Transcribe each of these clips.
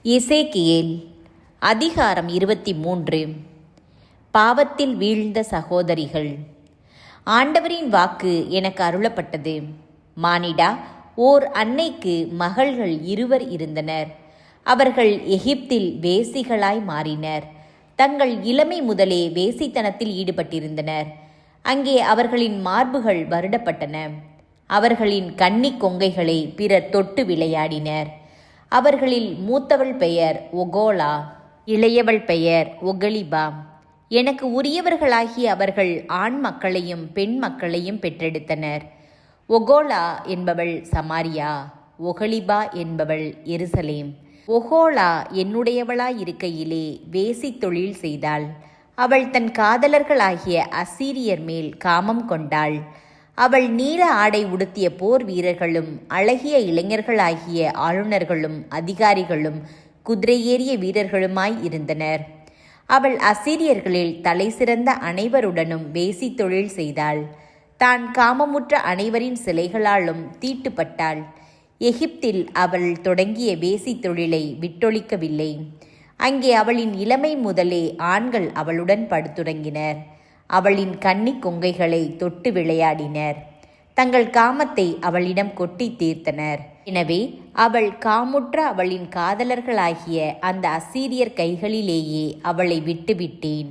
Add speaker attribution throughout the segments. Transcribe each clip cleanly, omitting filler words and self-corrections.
Speaker 1: எசேக்கியேல் அதிகாரம் 23. பாவத்தில் வீழ்ந்த சகோதரிகள். ஆண்டவரின் வாக்கு எனக்கு அருளப்பட்டது. மானிடா, ஓர் அன்னைக்கு மகள்கள் 2 இருந்தனர். அவர்கள் எகிப்தில் வேசிகளாய் மாறினர். தங்கள் இளமை முதலே வேசித்தனத்தில் ஈடுபட்டிருந்தனர். அங்கே அவர்களின் மார்புகள் வருடப்பட்டன. அவர்களின் கன்னிக் கொங்கைகளை பிறர் தொட்டு விளையாடினர். அவர்களில் மூத்தவள் பெயர் ஒகோலா, இளையவள் பெயர் ஒகலிபா. எனக்கு உரியவர்களாகிய அவர்கள் ஆண் மக்களையும் பெண் மக்களையும் பெற்றெடுத்தனர். ஒகோலா என்பவள் சமாரியா, ஒகலிபா என்பவள் எருசலேம். ஒகோலா என்னுடையவளாயிருக்கையிலே வேசி தொழில் செய்தாள். அவள் தன் காதலர்களாகிய அசீரியர் மேல் காமம் கொண்டாள். அவள் நீல ஆடை உடுத்திய போர் வீரர்களும் அழகிய இளைஞர்களாகிய ஆளுநர்களும் அதிகாரிகளும் குதிரையேறிய வீரர்களுமாய் இருந்தனர். அவள் அசீரியர்களில் தலை சிறந்த அனைவருடனும் வேசி தொழில் செய்தாள். தான் காமமுற்ற அனைவரின் சிலைகளாலும் தீட்டுப்பட்டாள். எகிப்தில் அவள் தொடங்கிய வேசி தொழிலை விட்டொழிக்கவில்லை. அங்கே அவளின் இளமை முதலே ஆண்கள் அவளுடன் படுத்துறங்கினர். அவளின் கன்னிக் கொங்கைகளை தொட்டு விளையாடினர். தங்கள் காமத்தை அவளிடம் கொட்டி தீர்த்தனர். எனவே அவள் காமுற்ற அவளின் காதலர்களாகிய அந்த அசீரியர் கைகளிலேயே அவளை விட்டுவிட்டேன்.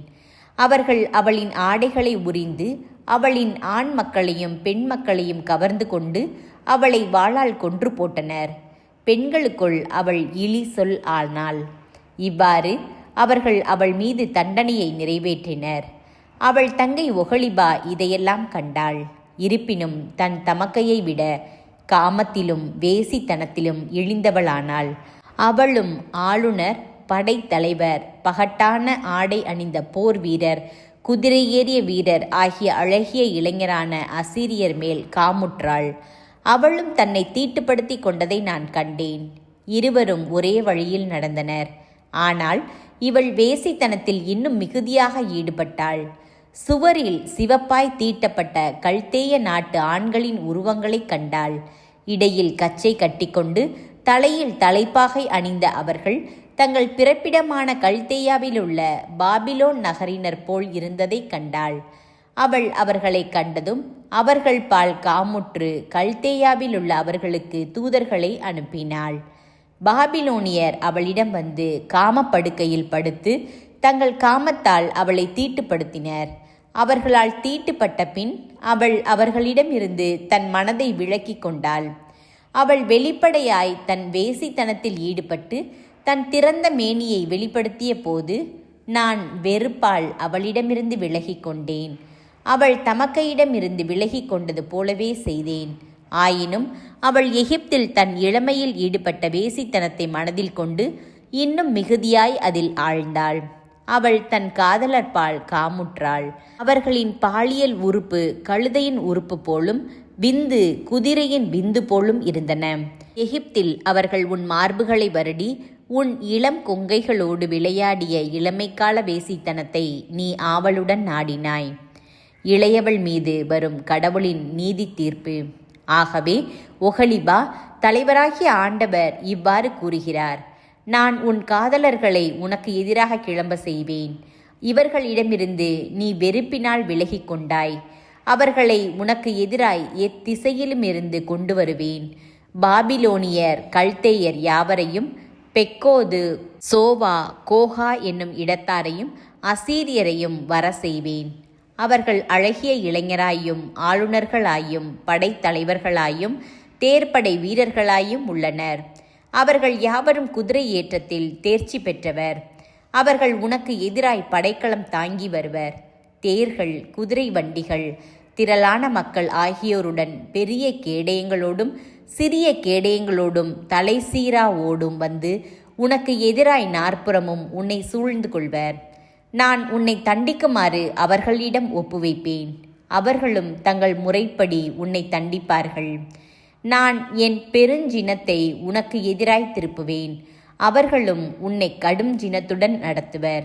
Speaker 1: அவர்கள் அவளின் ஆடைகளை உரிந்து அவளின் ஆண் மக்களையும் பெண் மக்களையும் கவர்ந்து கொண்டு அவளை வாளால் கொன்று போட்டனர். பெண்களுக்குள் அவள் இழி சொல் ஆனாள். இவ்வாறு அவர்கள் அவள் மீது தண்டனையை நிறைவேற்றினர். அவள் தங்கை ஒகலிபா இதையெல்லாம் கண்டாள். இருப்பினும் தன் தமக்கையை விட காமத்திலும் வேசித்தனத்திலும் இழிந்தவளானாள். அவளும் ஆளுநர், படைத்தலைவர், பகட்டான ஆடை அணிந்த போர் வீரர், குதிரை ஏறிய வீரர் ஆகிய அழகிய இளைஞரான அசீரியர் மேல் காமுற்றாள். அவளும் தன்னை தீட்டுப்படுத்தி கொண்டதை நான் கண்டேன். இருவரும் ஒரே வழியில் நடந்தனர். ஆனால் இவள் வேசித்தனத்தில் இன்னும் மிகுதியாக ஈடுபட்டாள். சுவரில் சிவப்பாய் தீட்டப்பட்ட கல்தேய நாட்டு ஆண்களின் உருவங்களை கண்டாள். இடையில் கச்சை கட்டிக்கொண்டு தலையில் தலைப்பாகை அணிந்த அவர்கள் தங்கள் பிறப்பிடமான கல்தேயாவிலுள்ள பாபிலோன் நகரினர் போல் இருந்ததை கண்டாள். அவள் அவர்களை கண்டதும் அவர்கள் பால் காமுற்று கல்தேயாவிலுள்ள அவர்களுக்கு தூதர்களை அனுப்பினாள். பாபிலோனியர் அவளிடம் வந்து காமப்படுக்கையில் படுத்து தங்கள் காமத்தால் அவளை தீட்டுப்படுத்தினர். அவர்களால் தீட்டுப்பட்ட பின் அவள் அவர்களிடமிருந்து தன் மனதை விலக்கி கொண்டாள். அவள் வெளிப்படையாய் தன் வேசித்தனத்தில் ஈடுபட்டு தன் திறந்த மேனியை வெளிப்படுத்திய போது நான் வெறுப்பால் அவளிடமிருந்து விலகி கொண்டேன். அவள் தமக்கையிடமிருந்து விலகி கொண்டது போலவே செய்தேன். ஆயினும் அவள் எகிப்தில் தன் இளமையில் ஈடுபட்ட வேசித்தனத்தை மனதில் கொண்டு இன்னும் மிகுதியாய் அதில் ஆழ்ந்தாள். அவள் தன் காதலர்பால் காமுற்றாள். அவர்களின் பாலியல் உறுப்பு கழுதையின் உறுப்பு போலும் விந்து குதிரையின் விந்து போலும் இருந்தன. எகிப்தில் அவர்கள் உன் மார்புகளை வருடி உன் இளம் கொங்கைகளோடு விளையாடிய இளமைக்கால வேசித்தனத்தை நீ ஆவலுடன் நாடினாய். இளையவள் மீது வரும் கடவுளின் நீதி தீர்ப்பு. ஆகவே ஒகலிபா, தலைவராகிய ஆண்டவர் இவ்வாறு கூறுகிறார்: நான் உன் காதலர்களை உனக்கு எதிராக கிளம்ப செய்வேன். இவர்களிடமிருந்து நீ வெறுப்பினால் விலகி கொண்டாய். அவர்களை உனக்கு எதிராய் எத்திசையிலும் இருந்து கொண்டு வருவேன். பாபிலோனியர், கல்தேயர் யாவரையும், பெக்கோது, சோவா, கோகா என்னும் இடத்தாரையும் அசீரியரையும் வர செய்வேன். அவர்கள் அழகிய இளைஞராயும் ஆளுநர்களாயும் படைத்தலைவர்களாயும் தேர்ப்படை வீரர்களாயும் உள்ளனர். அவர்கள் யாவரும் குதிரை ஏற்றத்தில் தேர்ச்சி பெற்றவர். அவர்கள் உனக்கு எதிராய் படைக்கலம் தாங்கி வருவர். தேர்கள், குதிரை வண்டிகள், திரளான மக்கள் ஆகியோருடன் பெரிய கேடயங்களோடும் சிறிய கேடயங்களோடும் தலைசீராவோடும் வந்து உனக்கு எதிராய் நாற்புறமும் உன்னை சூழ்ந்து கொள்வர். நான் உன்னை தண்டிக்குமாறு அவர்களிடம் ஒப்புவைப்பேன். அவர்களும் தங்கள் முறைப்படி உன்னை தண்டிப்பார்கள். நான் என் பெருஞ்சினத்தை உனக்கு எதிராய் திருப்புவேன். அவர்களும் உன்னை கடும் ஜினத்துடன் நடத்துவர்.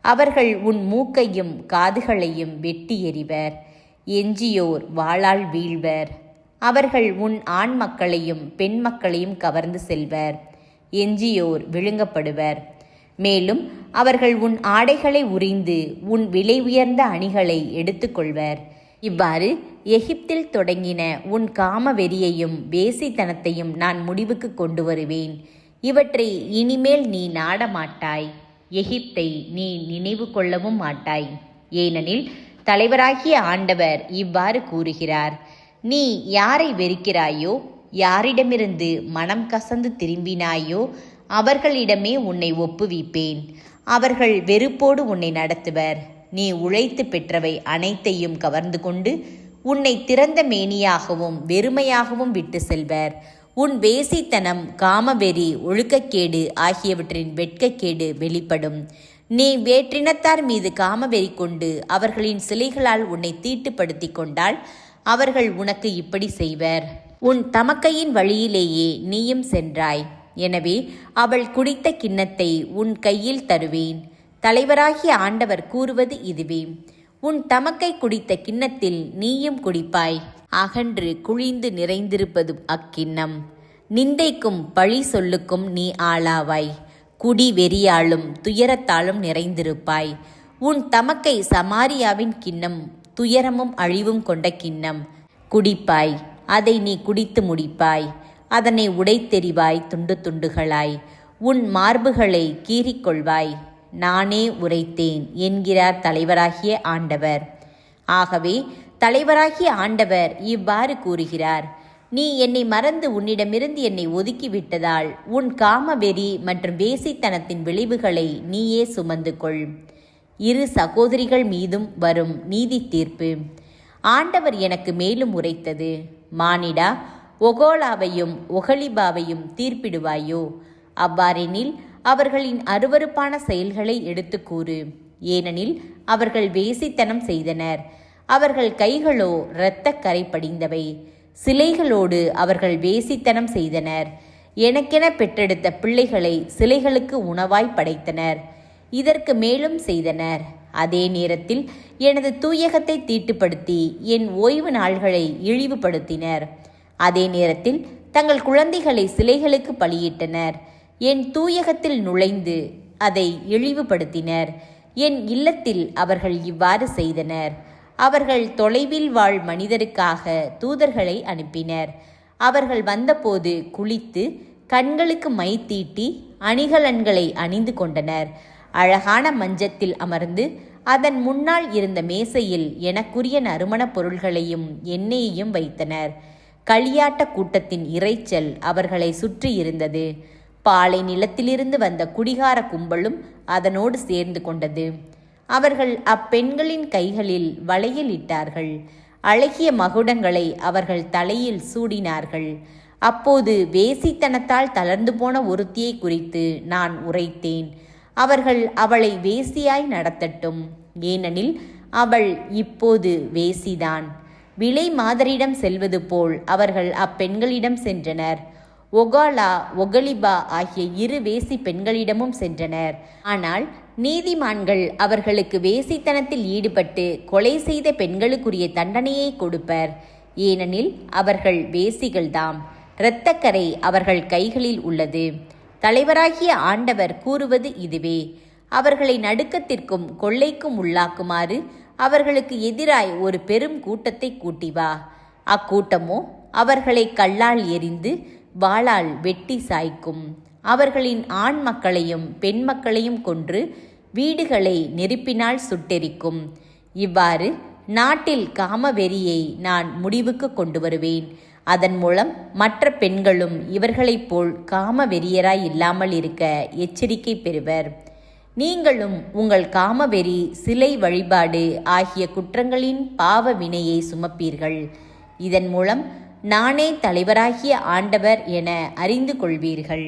Speaker 1: அவர்கள் உன் மூக்கையும் காதுகளையும் வெட்டி எறிவர். எஞ்சியோர் வாளால் வீழ்வர். அவர்கள் உன் ஆண் மக்களையும் பெண் மக்களையும் கவர்ந்து செல்வர். எஞ்சியோர் விழுங்கப்படுவர். மேலும் அவர்கள் உன் ஆடைகளை உரிந்து உன் விலை உயர்ந்த அணிகளை எடுத்துக்கொள்வர். இவ்வாறு எகிப்தில் தொடங்கின உன் காம வெறியையும் வேசித்தனத்தையும் நான் முடிவுக்கு கொண்டு வருவேன். இவற்றை இனிமேல் நீ நாடமாட்டாய். எகிப்தை நீ நினைவு கொள்ளவும் மாட்டாய். ஏனெனில் தலைவராகிய ஆண்டவர் இவ்வாறு கூறுகிறார்: நீ யாரை வெறுக்கிறாயோ, யாரிடமிருந்து மனம் கசந்து திரும்பினாயோ அவர்களிடமே உன்னை ஒப்புவிப்பேன். அவர்கள் வெறுப்போடு உன்னை நடத்துவர். நீ உழைத்து பெற்றவை அனைத்தையும் கவர்ந்து கொண்டு உன்னை திறந்த மேனியாகவும் வெறுமையாகவும் விட்டு செல்வர். உன் வேசித்தனம், காமவெறி, ஒழுக்கக்கேடு ஆகியவற்றின் வெட்கக்கேடு வெளிப்படும். நீ வேற்றினத்தார் மீது காமவெறி கொண்டு அவர்களின் சிலைகளால் உன்னை தீட்டுப்படுத்தி கொண்டால் அவர்கள் உனக்கு இப்படி செய்வர். உன் தமக்கையின் வழியிலேயே நீயும் சென்றாய். எனவே அவள் குடித்த கிண்ணத்தை உன் கையில் தருவேன். தலைவராகிய ஆண்டவர் கூறுவது இதுவே: உன் தமக்கை குடித்த கிண்ணத்தில் நீயும் குடிப்பாய். அகன்று குழிந்து நிறைந்திருப்பது அக்கிண்ணம். நிந்தைக்கும் பழி சொல்லுக்கும் நீ ஆளாவாய். குடி வெறியாலும் துயரத்தாலும் நிறைந்திருப்பாய். உன் தமக்கை சமாரியாவின் கிண்ணம் துயரமும் அழிவும் கொண்ட கிண்ணம். குடிப்பாய், அதை நீ குடித்து முடிப்பாய். அதனை உடைத்தெறிவாய் துண்டு துண்டுகளாய். உன் மார்புகளை கீறிக்கொள்வாய். நானே உரைத்தேன் என்கிறார் தலைவராகிய ஆண்டவர். ஆகவே தலைவராகிய ஆண்டவர் இவ்வாறு கூறுகிறார்: நீ என்னை மறந்து உன்னிடமிருந்து என்னை ஒதுக்கிவிட்டதால் உன் காமவெறி மற்றும் வேசித்தனத்தின் விளைவுகளை நீயே சுமந்து கொள். இரு சகோதரிகள் மீதும் வரும் நீதி தீர்ப்பு. ஆண்டவர் எனக்கு மேலும் உரைத்தது: மானிடா, ஒகோலாவையும் ஒகலிபாவையும் தீர்ப்பிடுவாயோ? அவ்வாறெனில் அவர்களின் அருவருப்பான செயல்களை எடுத்து கூறு. ஏனெனில் அவர்கள் வேசித்தனம் செய்தனர். அவர்கள் கைகளோ இரத்தக் கரை படிந்தவை. சிலைகளோடு அவர்கள் வேசித்தனம் செய்தனர். எனக்கென பெற்றெடுத்த பிள்ளைகளை சிலைகளுக்கு உணவாய் படைத்தனர். இதற்கு மேலும் செய்தனர். அதே நேரத்தில் எனது தூயகத்தை தீட்டுப்படுத்தி என் ஓய்வு நாள்களை இழிவுபடுத்தினர். அதே நேரத்தில் தங்கள் குழந்தைகளை சிலைகளுக்கு பலியிட்டனர். என் தூயகத்தில் நுழைந்து அதை இழிவுபடுத்தினர். என் இல்லத்தில் அவர்கள் இவ்வாறு செய்தனர். அவர்கள் தொலைவில் வாழ் மனிதருக்காக தூதர்களை அனுப்பினர். அவர்கள் வந்தபோது குளித்து கண்களுக்கு மை தீட்டி அணிகலன்களை அணிந்து கொண்டனர். அழகான மஞ்சத்தில் அமர்ந்து அதன் முன்னால் இருந்த மேசையில் எனக்குரிய நறுமணப் பொருள்களையும் எண்ணெயையும் வைத்தனர். களியாட்ட கூட்டத்தின் இரைச்சல் அவர்களை சுற்றி இருந்தது. பாலை நிலத்திலிருந்து வந்த குடிகார கும்பலும் அதனோடு சேர்ந்து கொண்டது. அவர்கள் அப்பெண்களின் கைகளில் வளையல் இட்டார்கள். அழகிய மகுடங்களை அவர்கள் தலையில் சூடினார்கள். அப்போது வேசித்தனத்தால் தளர்ந்து போன ஒருத்தியை குறித்து நான் உரைத்தேன்: அவர்கள் அவளை வேசியாய் நடத்தட்டும், ஏனெனில் அவள் இப்போது வேசிதான். விலை மாதரிடம் செல்வது போல் அவர்கள் அப்பெண்களிடம் சென்றனர். ஒகாலா, ஒகலிபா ஆகிய இரு வேசி பெண்களிடமும் சென்றனர். ஆனால் நீதிமான்கள் அவர்களுக்கு வேசித்தனத்தில் ஈடுபட்டு கொலை செய்த பெண்களுக்குரிய தண்டனையை கொடுப்பர். ஏனெனில் அவர்கள் வேசிகள்தாம். இரத்தக்கரை அவர்கள் கைகளில் உள்ளது. தலைவராகிய ஆண்டவர் கூறுவது இதுவே: அவர்களை நடுக்கத்திற்கும் கொள்ளைக்கும் உள்ளாக்குமாறு அவர்களுக்கு எதிராய் ஒரு பெரும் கூட்டத்தை கூட்டி வா. அக்கூட்டமோ அவர்களை கல்லால் எறிந்து வாளால் வெட்டி சாய்க்கும். அவர்களின் ஆண் மக்களையும் பெண் மக்களையும் கொன்று வீடுகளை நெருப்பினால் சுட்டெரிக்கும். இவ்வாறு நாட்டில் காமவெறியை நான் முடிவுக்கு கொண்டு வருவேன். அதன் மூலம் மற்ற பெண்களும் இவர்களைப் போல் காமவெறியராய் இல்லாமல் இருக்க எச்சரிக்கை பெறுவர். நீங்களும் உங்கள் காமவெறி, சிலை வழிபாடு ஆகிய குற்றங்களின் பாவ வினையை சுமப்பீர்கள். இதன் மூலம் நானே தலைவராகிய ஆண்டவர் என அறிந்து கொள்வீர்கள்.